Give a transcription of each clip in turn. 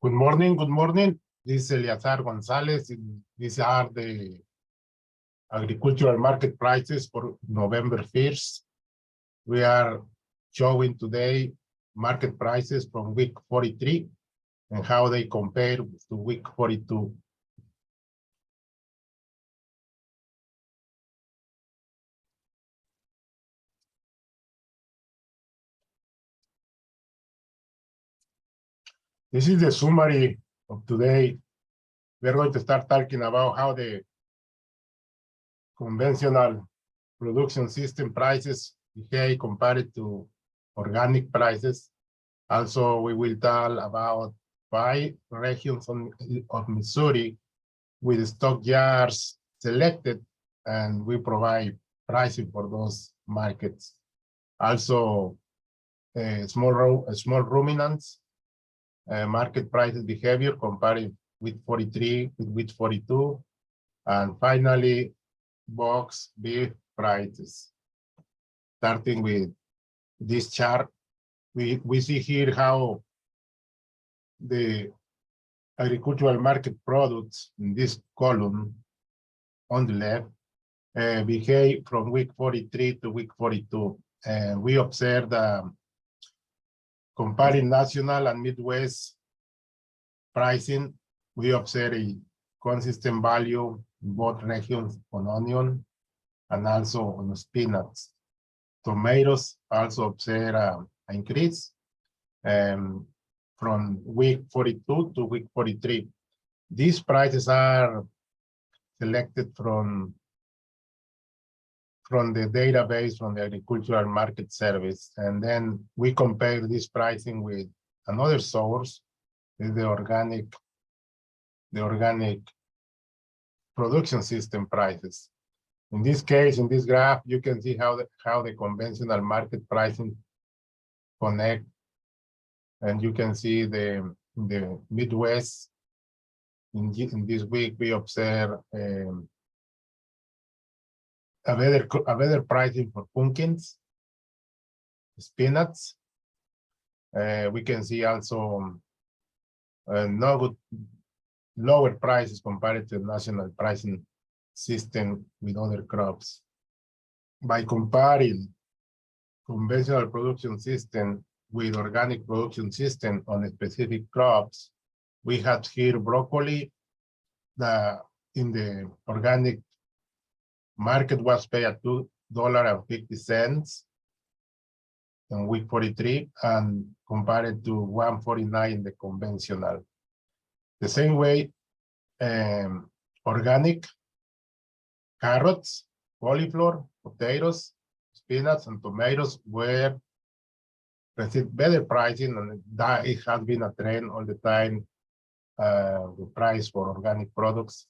Good morning, good morning. This is Eleazar Gonzalez. These are the agricultural market prices for November 1st. We are showing today market prices from week 43 and how they compare to week 42. This is the summary of today. We're going to start talking about how the conventional production system prices behave compared to organic prices. Also, we will tell about 5 regions of Missouri with stockyards selected, and we provide pricing for those markets. Also, small ruminants, market prices behavior comparing with 43 with 42, and finally, box beef prices. Starting with this chart, we see here how the agricultural market products in this column on the left behave from week 43 to week 42. And we observed comparing national and Midwest pricing, we observe a consistent value in both regions on onion and also on spinach. Tomatoes also observe an increase from week 42 to week 43. These prices are selected from the database from the Agricultural Market Service, and then we compare this pricing with another source, is the organic production system prices. In this case, in this graph, you can see how the conventional market pricing connect, and you can see the Midwest. In this week, we observe a better pricing for pumpkins, spinach. We can see also lower prices compared to the national pricing system with other crops. By comparing conventional production system with organic production system on specific crops, we had here broccoli. In the organic market was paid at $2.50 in week 43, and compared to $1.49 in the conventional. The same way, organic carrots, cauliflower, potatoes, spinach, and tomatoes received better pricing, and that it has been a trend all the time. The price for organic products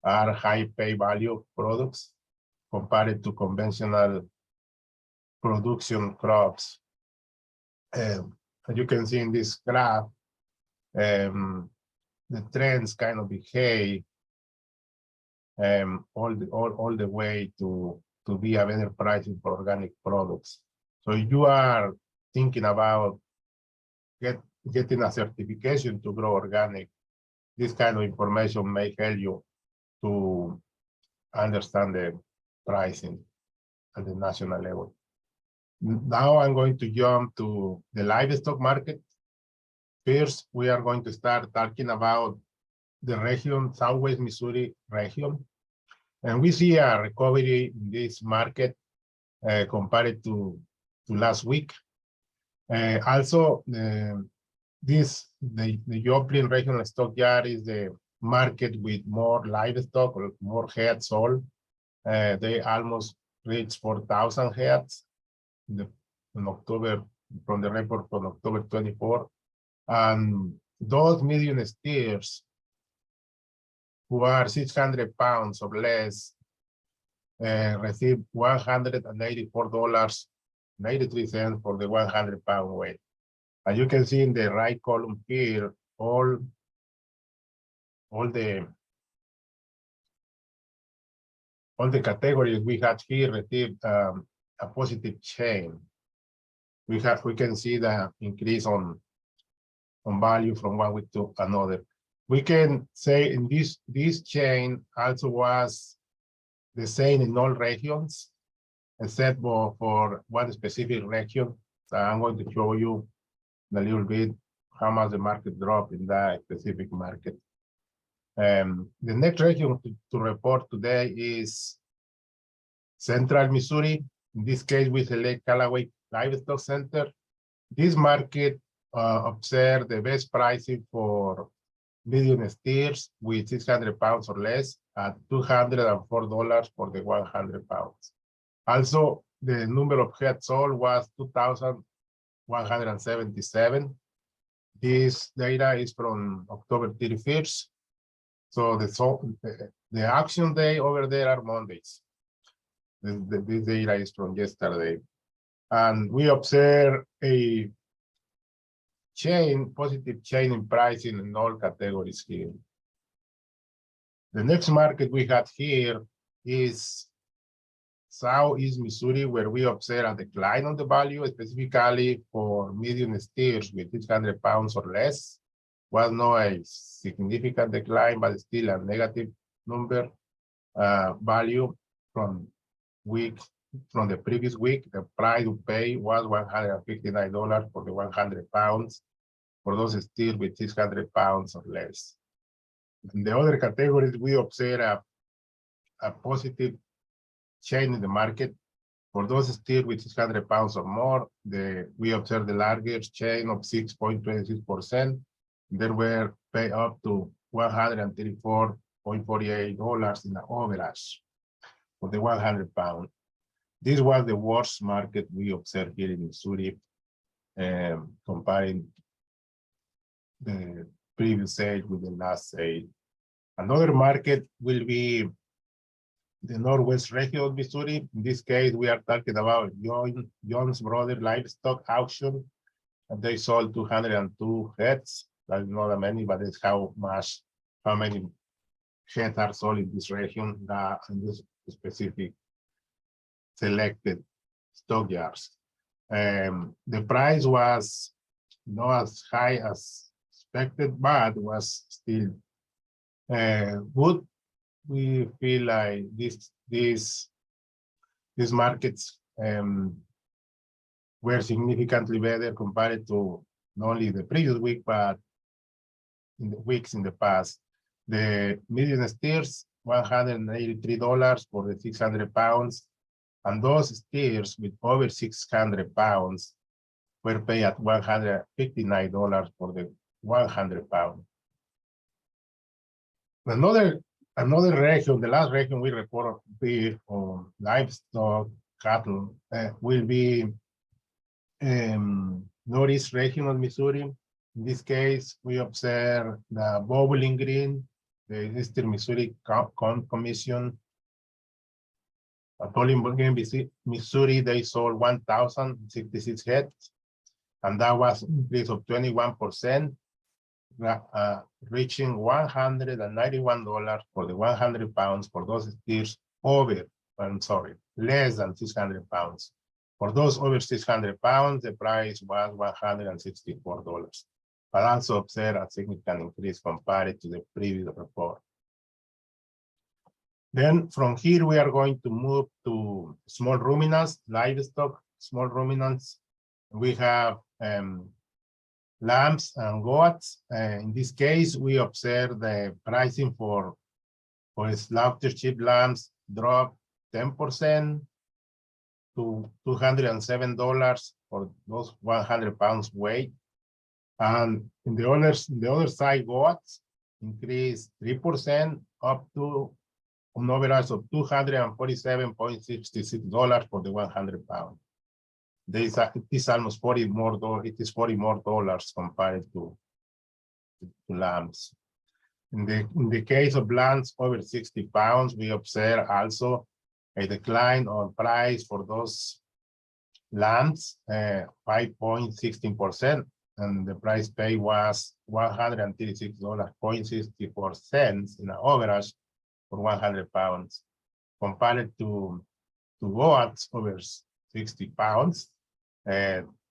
are high pay value products compared to conventional production crops. As you can see in this graph, the trends kind of behave all the way to be a better pricing for organic products. So if you are thinking about getting a certification to grow organic, this kind of information may help you to understand the pricing at the national level. Now I'm going to jump to the livestock market. First, we are going to start talking about the region, Southwest Missouri region. And we see a recovery in this market compared to last week. Also, the Joplin regional stockyard is the market with more livestock or more heads sold. They almost reached 4,000 heads in October, from the report from October 24. And those medium steers who are 600 pounds or less receive $184.83 for the 100-pound weight. As you can see in the right column here, all the categories we had here received a positive change. We can see the increase on on value from one week to another. We can say in this chain also was the same in all regions, except for one specific region. So I'm going to show you a little bit how much the market dropped in that specific market. The next region to report today is Central Missouri. In this case, we select Callaway Livestock Center. This market observed the best pricing for medium steers with 600 pounds or less at $204 for the 100 pounds. Also, the number of head sold was 2,177. This data is from October 31st. So the auction day over there are Mondays. This data is from yesterday. And we observe a positive change in pricing in all categories here. The next market we have here is Southeast Missouri, where we observe a decline on the value, specifically for medium steers with 600 pounds or less. Was not a significant decline, but still a negative number value from the previous week. The price to pay was $159 for the 100 pounds for those steers with 600 pounds or less. In the other categories, we observe a positive change in the market. For those steers with 600 pounds or more, we observe the largest change of 6.26%. They were paid up to $134.48 in the average for the 100 pound. This was the worst market we observed here in Missouri, comparing the previous sale with the last sale. Another market will be the Northwest region of Missouri. In this case, we are talking about Jones Brothers Livestock Auction. And they sold 202 heads. That's not that many, but it's how many heads are sold in this region, in this specific selected stockyards. The price was not as high as expected, but was still good. We feel like these markets were significantly better compared to not only the previous week, but in the weeks in the past. The medium steers, $183 for the 600 pounds, and those steers with over 600 pounds were paid at $159 for the 100 pounds. Another region, the last region we report beef or livestock, cattle, will be Northeast region of Missouri. In this case, we observe the Bowling Green, the Eastern Missouri Commission. At Bowling Green, Missouri, they sold 1,066 heads, and that was an increase of 21%. Reaching $191 for the 100 pounds for those steers less than 600 pounds. For those over 600 pounds, the price was $164, but also observed a significant increase compared to the previous report. Then from here, we are going to move to small ruminants, livestock, small ruminants. We have lambs and goats. In this case, we observe the pricing for slaughter sheep lambs drop 10% to $207 for those 100 pounds weight. And in the other side, goats increased 3% up to an average of $247.66 for the 100 pounds. It is almost $40 more compared to lambs. In the case of lambs over 60 pounds, we observe also a decline on price for those lambs, 5.16%, and the price paid was $136.64 in average for 100 pounds. Compared to goats over 60 pounds,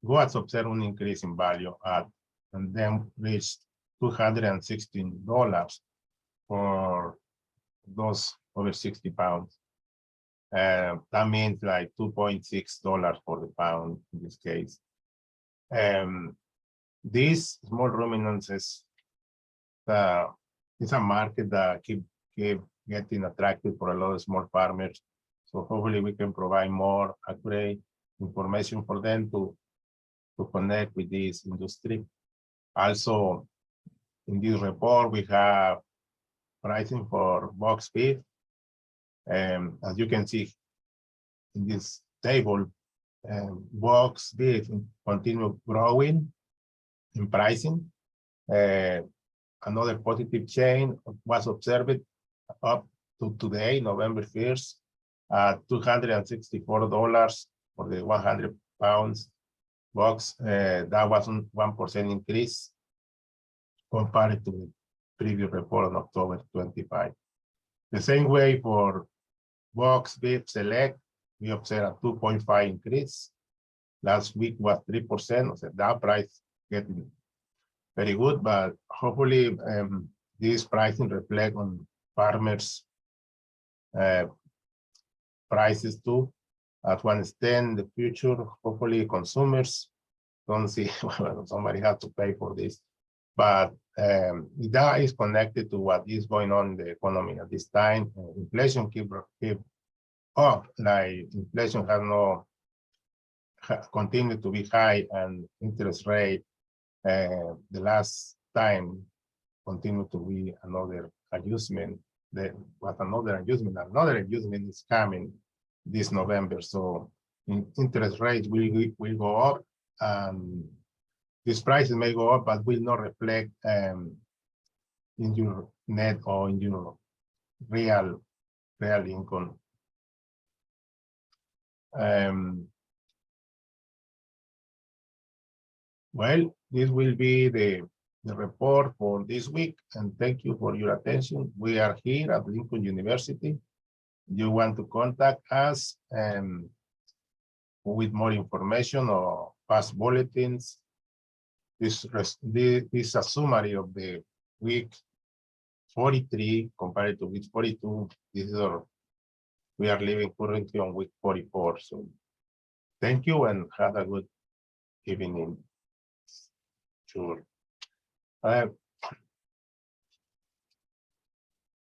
goats observe an increase in value at and then reached $216 for those over 60 pounds. That means like $2.6 for the pound in this case. These small ruminants is it's a market that keep getting attractive for a lot of small farmers. So hopefully we can provide more accurate information for them to connect with this industry. Also, in this report, we have pricing for box beef. As you can see in this table, box beef continue growing in pricing. Another positive change was observed up to today, November 1st, at $264 for the 100 pounds box. That was a 1% increase compared to the previous report on October 25. The same way for box beef select, we observed a 2.5 increase. Last week was 3%, so that price getting very good, but hopefully this pricing reflect on farmers' prices too. At one extent, the future, hopefully consumers don't see well, somebody has to pay for this. But that is connected to what is going on in the economy at this time. Inflation keep up, like inflation has continued to be high, and interest rate the last time continued to be another adjustment. Another adjustment is coming this November. So interest rates will go up. These prices may go up, but will not reflect in your net or in your real income. Well, this will be the report for this week, and thank you for your attention. We are here at Lincoln University. You want to contact us with more information or past bulletins. This is a summary of the week 43 compared to week 42. We are living currently on week 44. So thank you and have a good evening. Sure.